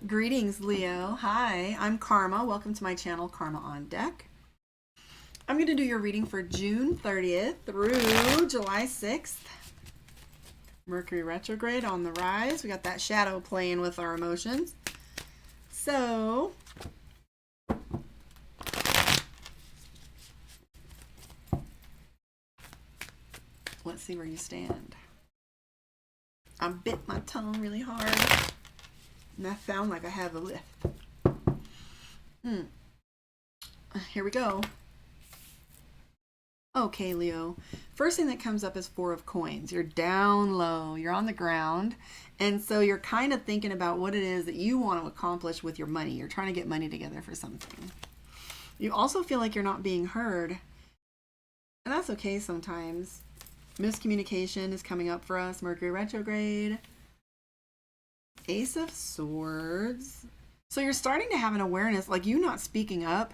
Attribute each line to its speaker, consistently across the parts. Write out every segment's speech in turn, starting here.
Speaker 1: Greetings, Leo. Hi, I'm Karma. Welcome to my channel, Karma on Deck. I'm going to do your reading for June 30th through July 6th. Mercury retrograde on the rise. We got that shadow playing with our emotions. So, let's see where you stand. I bit my tongue really hard, and I sound like I have a lift. Here we go. Okay, Leo. First thing that comes up is Four of Coins. You're down low, you're on the ground, and so you're kind of thinking about what it is that you want to accomplish with your money. You're trying to get money together for something. You also feel like you're not being heard, and that's okay sometimes. Miscommunication is coming up for us. Mercury retrograde. Ace of Swords. So you're starting to have an awareness, like you not speaking up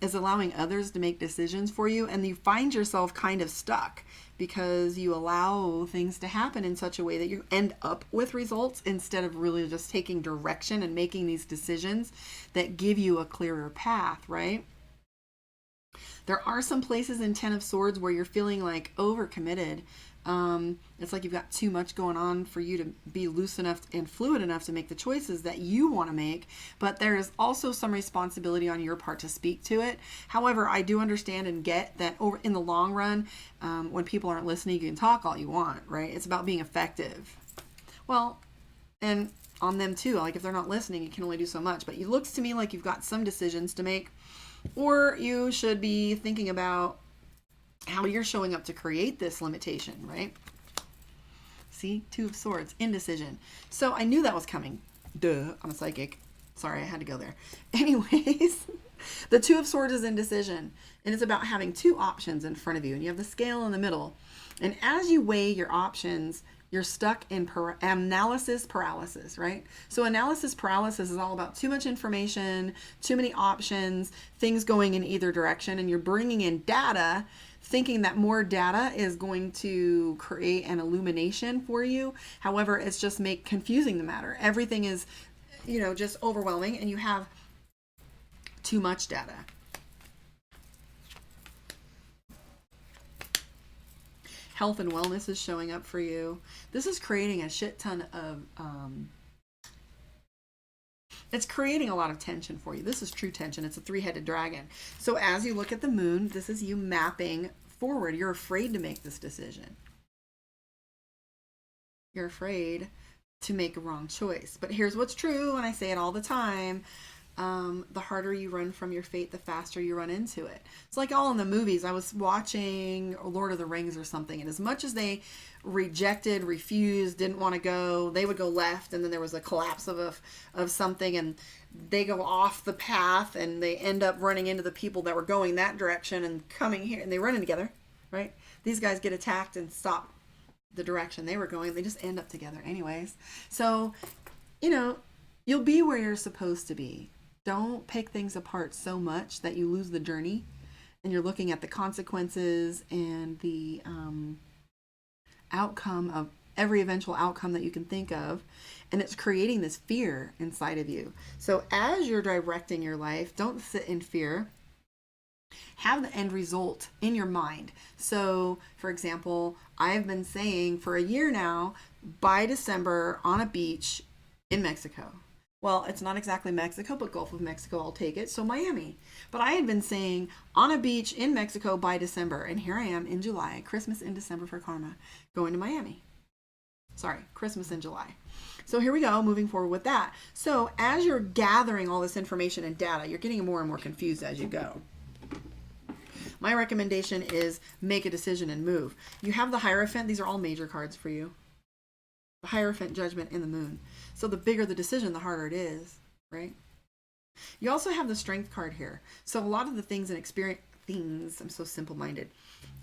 Speaker 1: is allowing others to make decisions for you, and you find yourself kind of stuck because you allow things to happen in such a way that you end up with results instead of really just taking direction and making these decisions that give you a clearer path, right? There are some places in Ten of Swords where you're feeling like overcommitted. It's like you've got too much going on for you to be loose enough and fluid enough to make the choices that you want to make, but there is also some responsibility on your part to speak to it. However, I do understand and get that over in the long run, when people aren't listening, you can talk all you want, right? It's about being effective. Well, and on them too, like if they're not listening, you can only do so much, but it looks to me like you've got some decisions to make, or you should be thinking about how you're showing up to create this limitation, right? See, Two of Swords, indecision. So I knew that was coming. Duh, I'm a psychic. Sorry, I had to go there. Anyways, the Two of Swords is indecision, and it's about having two options in front of you, and you have the scale in the middle. And as you weigh your options, you're stuck in analysis paralysis, right? So analysis paralysis is all about too much information, too many options, things going in either direction, and you're bringing in data thinking that more data is going to create an illumination for you. However, it's just confusing the matter. Everything is, just overwhelming, and you have too much data. Health and wellness is showing up for you. This is creating a shit ton of it's creating a lot of tension for you. This is true tension. It's a three-headed dragon. So as you look at the moon, this is you mapping forward. You're afraid to make this decision. You're afraid to make a wrong choice. But here's what's true, and I say it all the time. The harder you run from your fate, the faster you run into it. It's like all in the movies. I was watching Lord of the Rings or something, and as much as they rejected, refused, didn't want to go, they would go left, and then there was a collapse of something, and they go off the path, and they end up running into the people that were going that direction and coming here, and they run in together, right? These guys get attacked and stop the direction they were going. They just end up together anyways. So, you'll be where you're supposed to be. Don't pick things apart so much that you lose the journey and you're looking at the consequences and the outcome of every eventual outcome that you can think of. And it's creating this fear inside of you. So as you're directing your life, don't sit in fear. Have the end result in your mind. So, for example, I've been saying for a year now, by December on a beach in Mexico. Well, it's not exactly Mexico, but Gulf of Mexico, I'll take it. So Miami. But I had been saying on a beach in Mexico by December. And here I am in July, Christmas in December for Karma, going to Miami. Sorry, Christmas in July. So here we go, moving forward with that. So as you're gathering all this information and data, you're getting more and more confused as you go. My recommendation is make a decision and move. You have the Hierophant. These are all major cards for you. The Hierophant, Judgment, and the Moon. So the bigger the decision, the harder it is, right? You also have the Strength card here. So a lot of the things and I'm so simple-minded.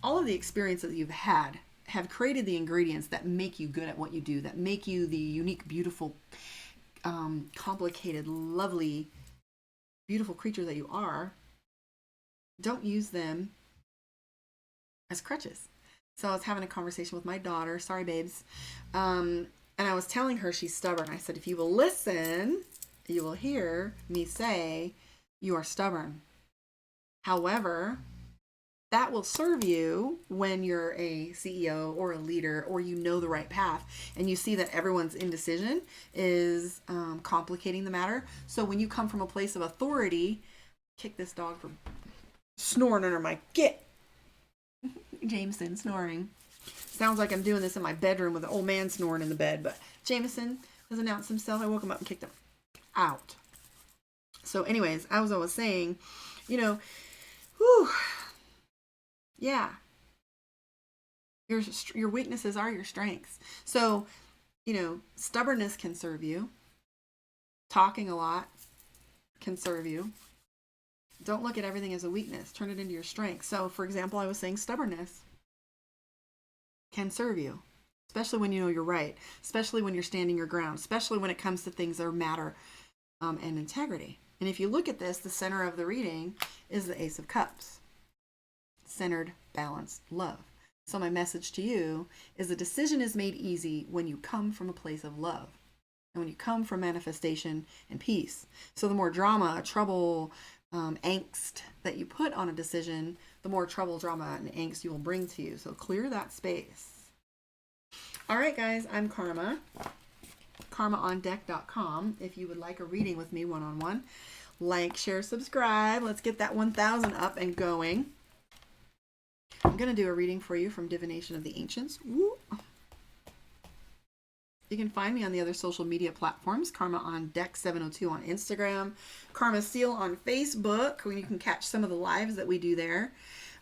Speaker 1: All of the experiences that you've had have created the ingredients that make you good at what you do, that make you the unique, beautiful, complicated, lovely, beautiful creature that you are. Don't use them as crutches. So I was having a conversation with my daughter. Sorry, babes. And I was telling her she's stubborn. I said, if you will listen, you will hear me say, you are stubborn. However, that will serve you when you're a CEO or a leader, or you know the right path and you see that everyone's indecision is complicating the matter. So when you come from a place of authority, kick this dog for snoring under my get. Jameson snoring. Sounds like I'm doing this in my bedroom with an old man snoring in the bed, but Jameson has announced himself. I woke him up and kicked him out. So anyways, as I was saying, you know, whew, yeah, your weaknesses are your strengths. So, you know, stubbornness can serve you. Talking a lot can serve you. Don't look at everything as a weakness. Turn it into your strength. So, for example, I was saying stubbornness can serve you, especially when you know you're right, especially when you're standing your ground, especially when it comes to things that matter and integrity. And if you look at this, the center of the reading is the Ace of Cups. Centered, balanced love. So my message to you is the decision is made easy when you come from a place of love and when you come from manifestation and peace. So the more drama, trouble, angst that you put on a decision, the more trouble, drama, and angst you will bring to you. So clear that space. All right, guys, I'm Karma. KarmaOnDeck.com. If you would like a reading with me one-on-one, like, share, subscribe. Let's get that 1,000 up and going. I'm going to do a reading for you from Divination of the Ancients. Woo. You can find me on the other social media platforms. Karma on Deck 702 on Instagram. Karma Seal on Facebook, where you can catch some of the lives that we do there.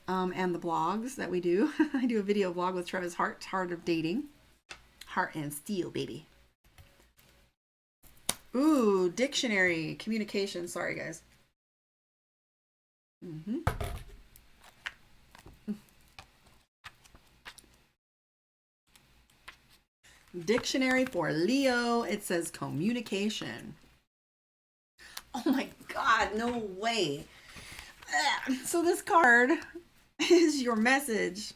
Speaker 1: And the blogs that we do. I do a video blog with Travis Hart, Heart of Dating. Heart and Steel, baby. Ooh, dictionary, communication. Sorry, guys. Dictionary for Leo. It says communication. Oh my God, no way. So this card is your message.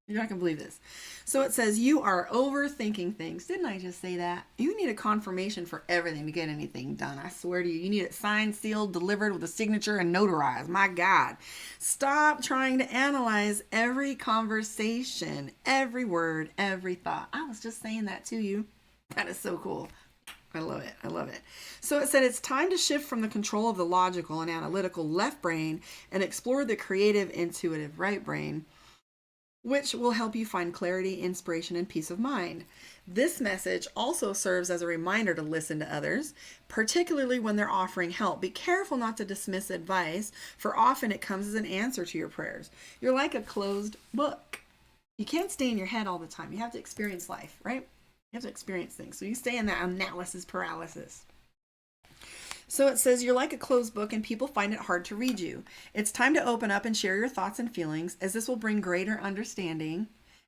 Speaker 1: You're not going to believe this. So it says, you are overthinking things. Didn't I just say that? You need a confirmation for everything to get anything done. I swear to you, you need it signed, sealed, delivered with a signature and notarized. My God. Stop trying to analyze every conversation, every word, every thought. I was just saying that to you. That is so cool. I love it. I love it. So it said it's time to shift from the control of the logical and analytical left brain and explore the creative, intuitive right brain, which will help you find clarity, inspiration, and peace of mind. This message also serves as a reminder to listen to others, particularly when they're offering help. Be careful not to dismiss advice, for often it comes as an answer to your prayers. You're like a closed book. You can't stay in your head all the time. You have to experience life, right? You have to experience things. So you stay in that analysis paralysis. So it says you're like a closed book and people find it hard to read you. It's time to open up and share your thoughts and feelings, as this will bring greater understanding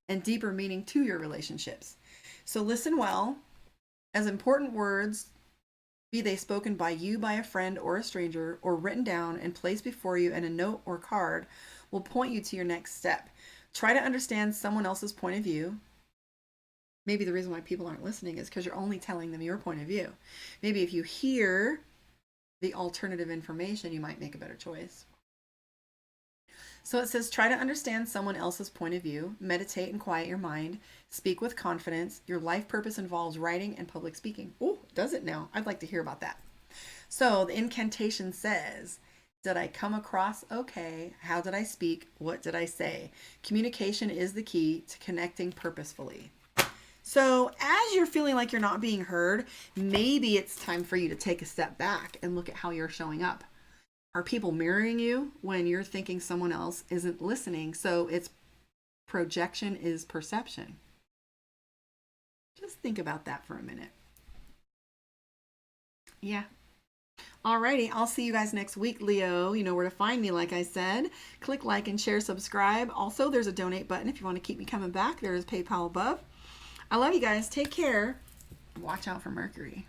Speaker 1: and deeper meaning to your relationships. So listen well, as important words, be they spoken by you, by a friend or a stranger, or written down and placed before you in a note or card, will point you to your next step. Try to understand someone else's point of view. Maybe the reason why people aren't listening is because you're only telling them your point of view. Maybe if you hear the alternative information, you might make a better choice. So it says, try to understand someone else's point of view, meditate and quiet your mind, speak with confidence. Your life purpose involves writing and public speaking. Oh, does it now? I'd like to hear about that. So the incantation says, did I come across okay? How did I speak? What did I say? Communication is the key to connecting purposefully. So as you're feeling like you're not being heard, maybe it's time for you to take a step back and look at how you're showing up. Are people mirroring you when you're thinking someone else isn't listening? So it's projection is perception. Just think about that for a minute. Yeah. Alrighty, I'll see you guys next week, Leo. You know where to find me, like I said. Click like and share, subscribe. Also, there's a donate button if you want to keep me coming back. There is PayPal above. I love you guys. Take care. Watch out for Mercury.